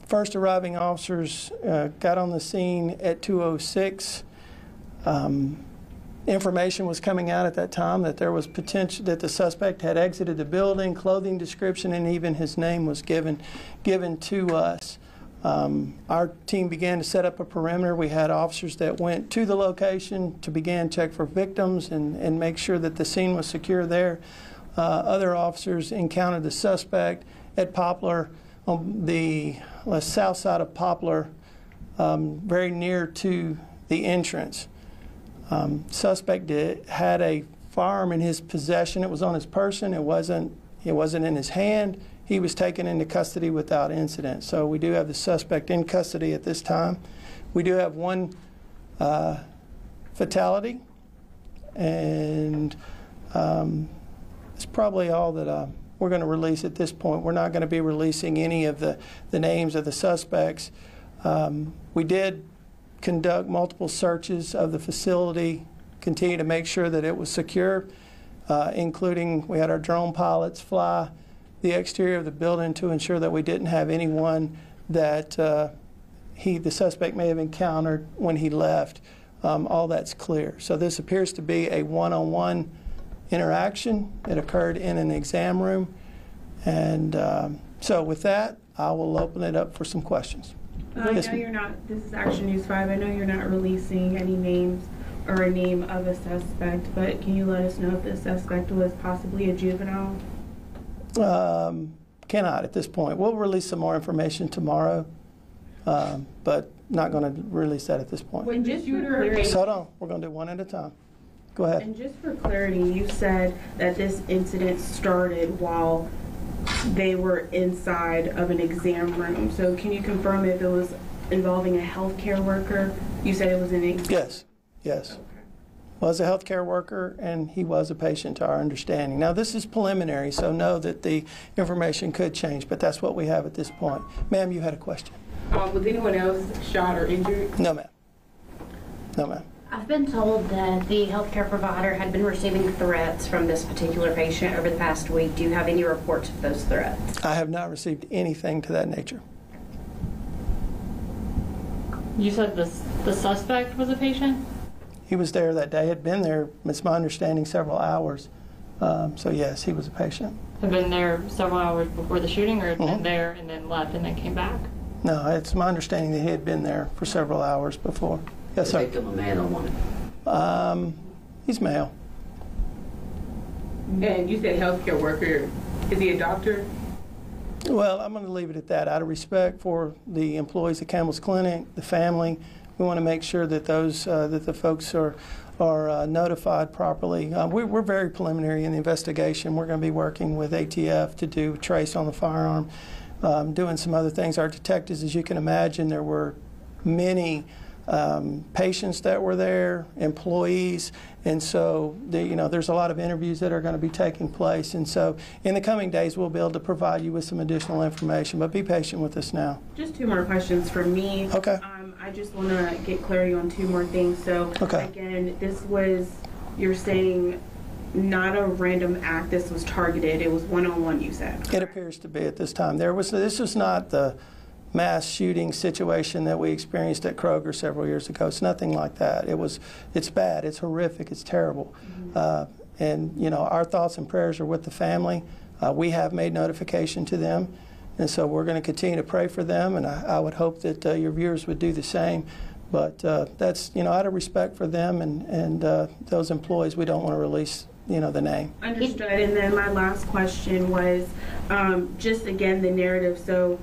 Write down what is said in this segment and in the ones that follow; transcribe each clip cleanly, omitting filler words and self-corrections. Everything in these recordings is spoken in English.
First arriving officers got on the scene at 2:06. Information was coming out at that time that there was potential that the suspect had exited the building, clothing description, and even his name was given to us. Our team began to set up a perimeter. We had officers that went to the location to begin check for victims and make sure that the scene was secure there. Other officers encountered the suspect at Poplar, on the south side of Poplar, very near to the entrance. Suspect had a firearm in his possession. It was on his person. It wasn't in his hand. He was taken into custody without incident. So we do have the suspect in custody at this time. We do have one fatality, and it's probably all that we're going to release at this point. We're not going to be releasing any of the names of the suspects. We did conduct multiple searches of the facility, continue to make sure that it was secure, including we had our drone pilots fly the exterior of the building to ensure that we didn't have anyone that the suspect may have encountered when he left. All that's clear. So this appears to be a one-on-one interaction. It occurred in an exam room. And so with that, I will open it up for some questions. I know you're not, this is Action News 5, I know you're not releasing any names or a name of a suspect, but can you let us know if the suspect was possibly a juvenile? Cannot at this point. We'll release some more information tomorrow, but not going to release that at this point. And just for clarity, so hold on, we're going to do one at a time. Go ahead. And just for clarity, you said that this incident started while they were inside of an exam room. So can you confirm if it was involving a healthcare worker? You said it was an exam. Yes, yes. Okay. Was a healthcare worker, and he was a patient to our understanding. Now this is preliminary, so know that the information could change, but that's what we have at this point. Ma'am, you had a question. Was anyone else shot or injured? No, ma'am. No, ma'am. I've been told that the healthcare provider had been receiving threats from this particular patient over the past week. Do you have any reports of those threats? I have not received anything to that nature. You said the suspect was a patient? He was there that day, had been there, it's my understanding, several hours. So yes, he was a patient. Had been there several hours before the shooting, or had been there and then left and then came back? No, it's my understanding that he had been there for several hours before. Yes, sir. The victim a man or woman? He's male. And you said healthcare worker. Is he a doctor? Well, I'm going to leave it at that. Out of respect for the employees at Campbell's Clinic, the family, we want to make sure that those that the folks are notified properly. We're very preliminary in the investigation. We're going to be working with ATF to do trace on the firearm, doing some other things. Our detectives, as you can imagine, there were many patients that were there, employees, and so there's a lot of interviews that are going to be taking place, and so in the coming days we'll be able to provide you with some additional information, but be patient with us now. Just two more questions from me. Okay. I just want to get clarity on two more things. So okay. Again, this was, you're saying, not a random act, this was targeted, it was one-on-one, you said? It appears to be at this time. This was not the mass shooting situation that we experienced at Kroger several years ago. It's nothing like that. It's bad, it's horrific, it's terrible. And our thoughts and prayers are with the family. We have made notification to them, and so we're going to continue to pray for them, and I would hope that your viewers would do the same. But that's, out of respect for them and those employees, we don't want to release the name. Understood. And then my last question was just again the narrative. So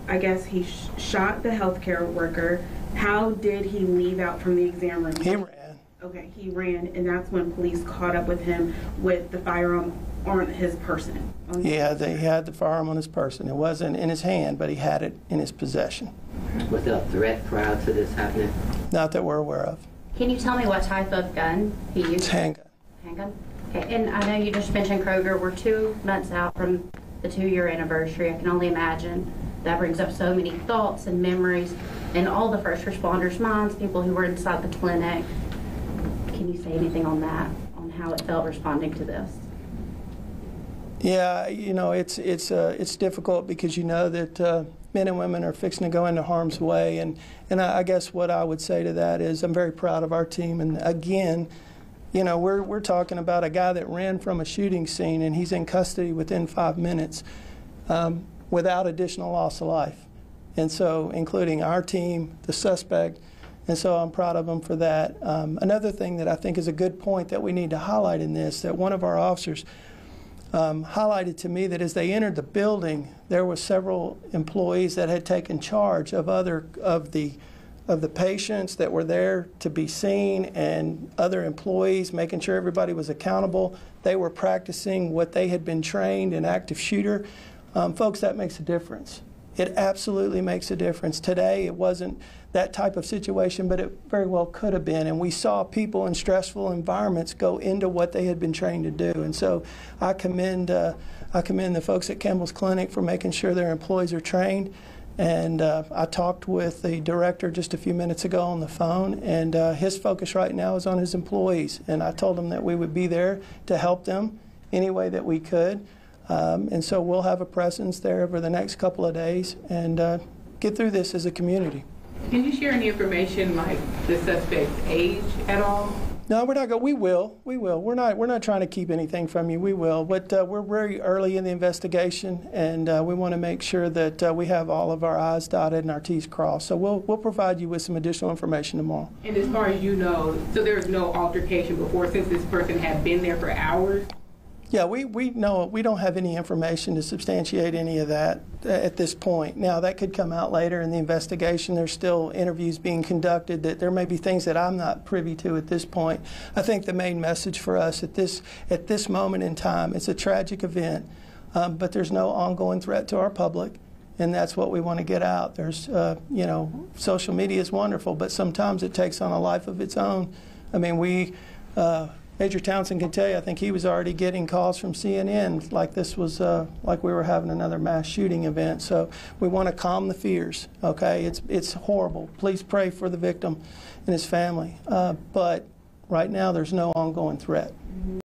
I guess he shot the healthcare worker. How did he leave out from the exam room? He ran. Okay, he ran, and that's when police caught up with him with the firearm on his person. Yeah, he had the firearm on his person. It wasn't in his hand, but he had it in his possession. Was there a threat prior to this happening? Not that we're aware of. Can you tell me what type of gun he used? It's handgun. Handgun? Okay, and I know you just mentioned Kroger. We're 2 months out from the 2-year anniversary. I can only imagine that brings up so many thoughts and memories in all the first responders' minds, people who were inside the clinic. Can you say anything on that, on how it felt responding to this? Yeah, it's difficult because that men and women are fixing to go into harm's way. And I guess what I would say to that is I'm very proud of our team. And again, you know, we're talking about a guy that ran from a shooting scene, and he's in custody within 5 minutes without additional loss of life. And so, including our team, the suspect, and so I'm proud of them for that. Another thing that I think is a good point that we need to highlight in this, that one of our officers highlighted to me that as they entered the building, there were several employees that had taken charge of the patients that were there to be seen, and other employees, making sure everybody was accountable. They were practicing what they had been trained in active shooter. Folks, that makes a difference. It absolutely makes a difference. Today, it wasn't that type of situation, but it very well could have been. And we saw people in stressful environments go into what they had been trained to do. And so I commend the folks at Campbell's Clinic for making sure their employees are trained. And I talked with the director just a few minutes ago on the phone, and his focus right now is on his employees. And I told him that we would be there to help them any way that we could. And so we'll have a presence there over the next couple of days and get through this as a community. Can you share any information like the suspect's age at all? No, we're not going. We will. We're not trying to keep anything from you. We will. But we're very early in the investigation, and we want to make sure that we have all of our I's dotted and our T's crossed. So we'll provide you with some additional information tomorrow. And as far as you know, so there was no altercation before, since this person had been there for hours? Yeah, we know we don't have any information to substantiate any of that at this point. Now, that could come out later in the investigation. There's still interviews being conducted. That there may be things that I'm not privy to at this point. I think the main message for us at this moment in time, it's a tragic event, but there's no ongoing threat to our public, and that's what we want to get out. There's, you know, social media is wonderful, but sometimes it takes on a life of its own. I mean, Major Townsend can tell you, I think he was already getting calls from CNN like this was, like we were having another mass shooting event. So we want to calm the fears, okay? It's horrible. Please pray for the victim and his family. But right now there's no ongoing threat.